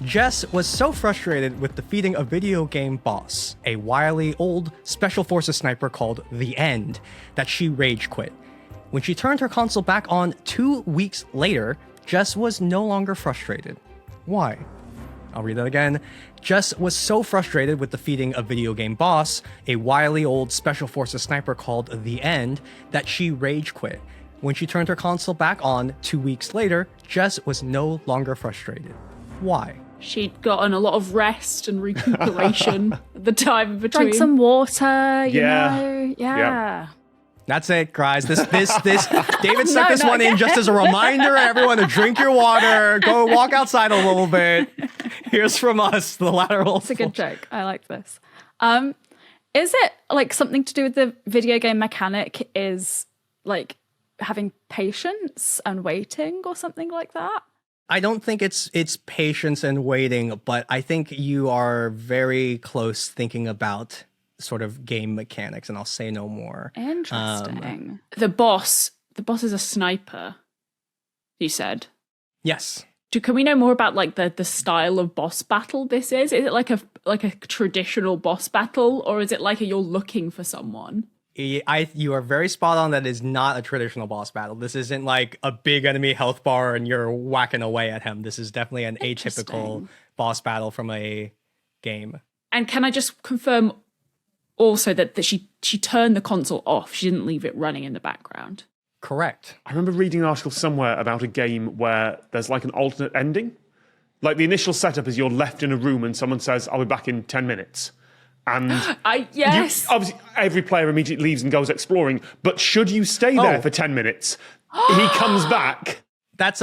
Jess was so frustrated with defeating a video game boss, a wily old Special Forces sniper called The End, that she rage quit. When she turned her console back on 2 weeks later, Jess was no longer frustrated. Why? I'll read that again. Jess was so frustrated with defeating a video game boss, a wily old Special Forces sniper called The End, that she rage quit. When she turned her console back on 2 weeks later, Jess was no longer frustrated. Why? She'd gotten a lot of rest and recuperation at the time in between. Drank some water, you know. Yeah. That's it, guys. This David stuck this one in just as a reminder, everyone, to drink your water, go walk outside a little bit. Here's from us, the lateral. It's a good joke. I like this. Is it like something to do with the video game mechanic is like having patience and waiting or something like that? I don't think it's patience and waiting, but I think you are very close thinking about sort of game mechanics, and I'll say no more. Interesting. The boss is a sniper, you said? Yes. Can we know more about like the style of boss battle this is? Is it like a traditional boss battle, or is it like you're looking for someone? You are very spot on. That is not a traditional boss battle. This isn't like a big enemy health bar and you're whacking away at him. This is definitely an atypical boss battle from a game. And can I just confirm also that she turned the console off? She didn't leave it running in the background. Correct. I remember reading an article somewhere about a game where there's like an alternate ending. Like the initial setup is you're left in a room and someone says, "I'll be back in 10 minutes." And yes. Obviously, every player immediately leaves and goes exploring. But should you stay there for 10 minutes, he comes back. That's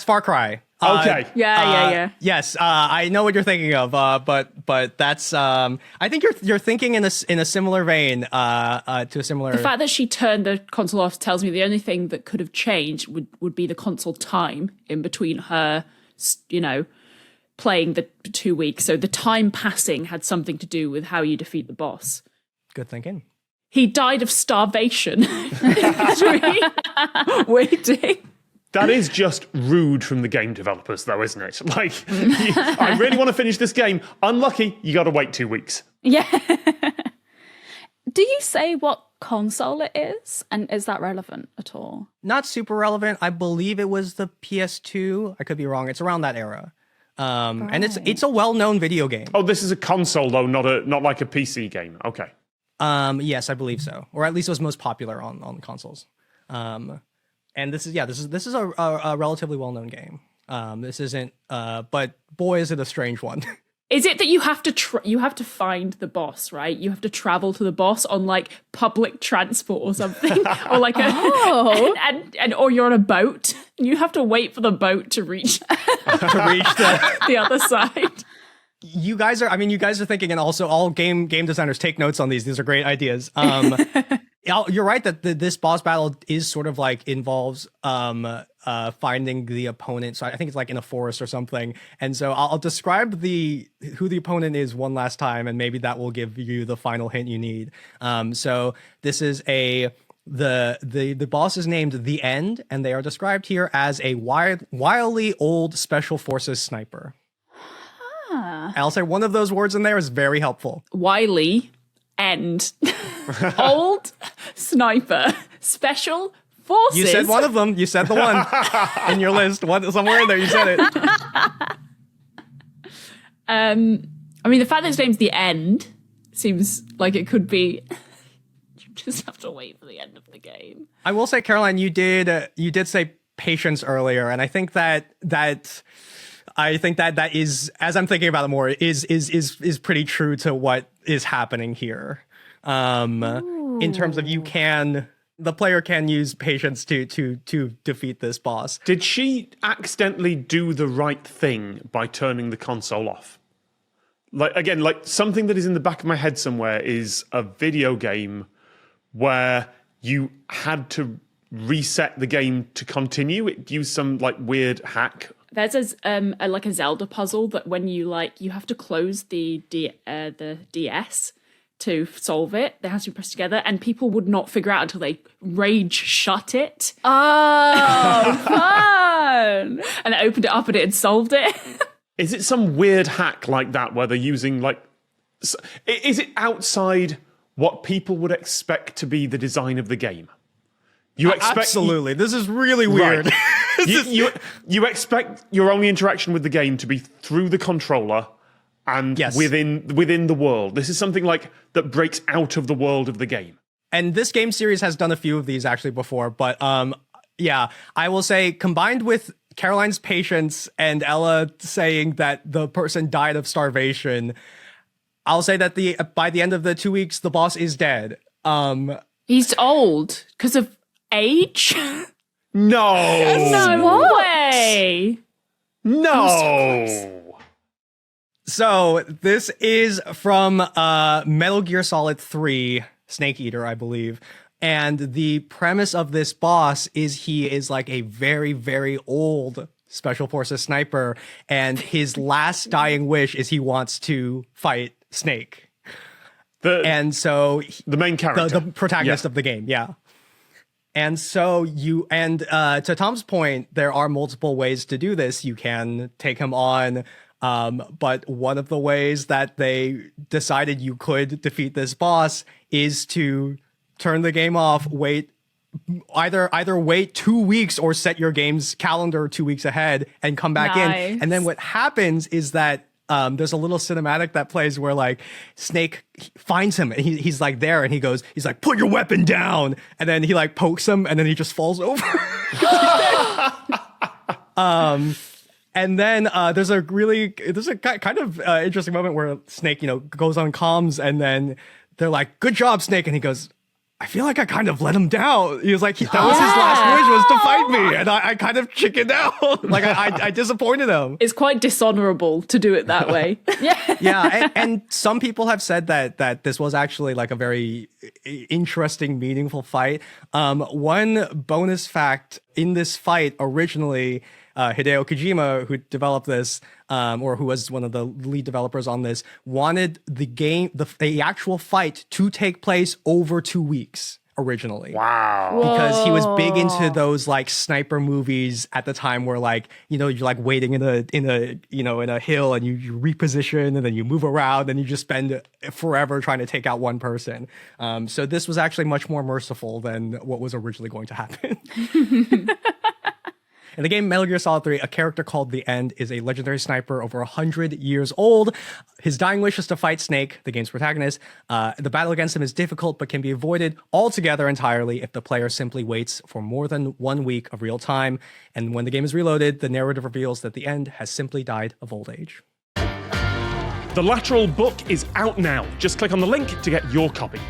Far Cry. Okay. Yeah. Yes, I know what you're thinking of. But that's I think you're thinking in a similar vein. To a similar. The fact that she turned the console off tells me the only thing that could have changed would be the console time in between her, playing the 2 weeks. So the time passing had something to do with how you defeat the boss. Good thinking. He died of starvation between waiting. That is just rude from the game developers, though, isn't it? Like, I really want to finish this game. Unlucky, you got to wait 2 weeks. Yeah. Do you say what console it is? And is that relevant at all? Not super relevant. I believe it was the PS2. I could be wrong. It's around that era. Right. And it's a well-known video game. Oh, this is a console, though, not like a PC game. Okay. Yes, I believe so. Or at least it was most popular on consoles. And this is a relatively well-known game. This isn't, but boy, is it a strange one. Is it that you have to find the boss, right? You have to travel to the boss on like public transport or something, or like or you're on a boat and you have to wait for the boat to reach the other side. You guys are thinking, and also all game designers take notes on these. These are great ideas. You're right that this boss battle is sort of like involves finding the opponent. So I think it's like in a forest or something. And so I'll describe who the opponent is one last time, and maybe that will give you the final hint you need. So this is the boss is named The End, and they are described here as a wily old Special Forces sniper. I'll say one of those words in there is very helpful. Wily, end, old, sniper, Special Forces. You said one of them. You said the one in your list. Somewhere in there you said it. I mean, the fact that his name's The End seems like it could be. You just have to wait for the end of the game. I will say, Caroline, you did say patience earlier, and I think that is, as I'm thinking about it more, is pretty true to what is happening here. In terms of the player can use patience to defeat this boss. Did she accidentally do the right thing by turning the console off? Like something that is in the back of my head somewhere is a video game where you had to reset the game to continue. It used some like weird hack. There's a Zelda puzzle that when you have to close the DS to solve it. They have to be pressed together, and people would not figure out until they rage shut it. Oh, fun! And they opened it up and it had solved it. Is it some weird hack like that where they're using like? Is it outside what people would expect to be the design of the game? You expect Absolutely. This is really weird. Right. you expect your only interaction with the game to be through the controller and within the world. This is something like that breaks out of the world of the game. And this game series has done a few of these actually before, but yeah, I will say combined with Caroline's patience and Ella saying that the person died of starvation, I'll say that by the end of the 2 weeks, the boss is dead. He's old because of age? No way. No. So this is from Metal Gear Solid 3, Snake Eater, I believe. And the premise of this boss is he is like a very, very old Special Forces sniper. And his last dying wish is he wants to fight Snake. The main character. The protagonist of the game, yeah. And so to Tom's point, there are multiple ways to do this. You can take him on, but one of the ways that they decided you could defeat this boss is to turn the game off, either wait 2 weeks or set your game's calendar 2 weeks ahead and come back in. And then what happens is that there's a little cinematic that plays where like Snake finds him and he's like there and he's like, put your weapon down. And then he like pokes him and then he just falls over. And then there's a kind of interesting moment where Snake, goes on comms and then they're like, good job, Snake. And he goes, I feel like I kind of let him down. He was like, that was his last wish was to fight me. And I kind of chickened out. Like I disappointed him. It's quite dishonorable to do it that way. Yeah. And some people have said that this was actually like a very interesting, meaningful fight. One bonus fact in this fight originally, Hideo Kojima, who developed this, or who was one of the lead developers on this, wanted the actual fight to take place over 2 weeks originally. Wow. Because he was big into those like sniper movies at the time where like, you're like waiting in a hill and you reposition and then you move around and you just spend forever trying to take out one person. So this was actually much more merciful than what was originally going to happen. In the game Metal Gear Solid 3, a character called The End is a legendary sniper over 100 years old. His dying wish is to fight Snake, the game's protagonist. The battle against him is difficult, but can be avoided altogether entirely if the player simply waits for more than 1 week of real time. And when the game is reloaded, the narrative reveals that The End has simply died of old age. The Lateral book is out now. Just click on the link to get your copy.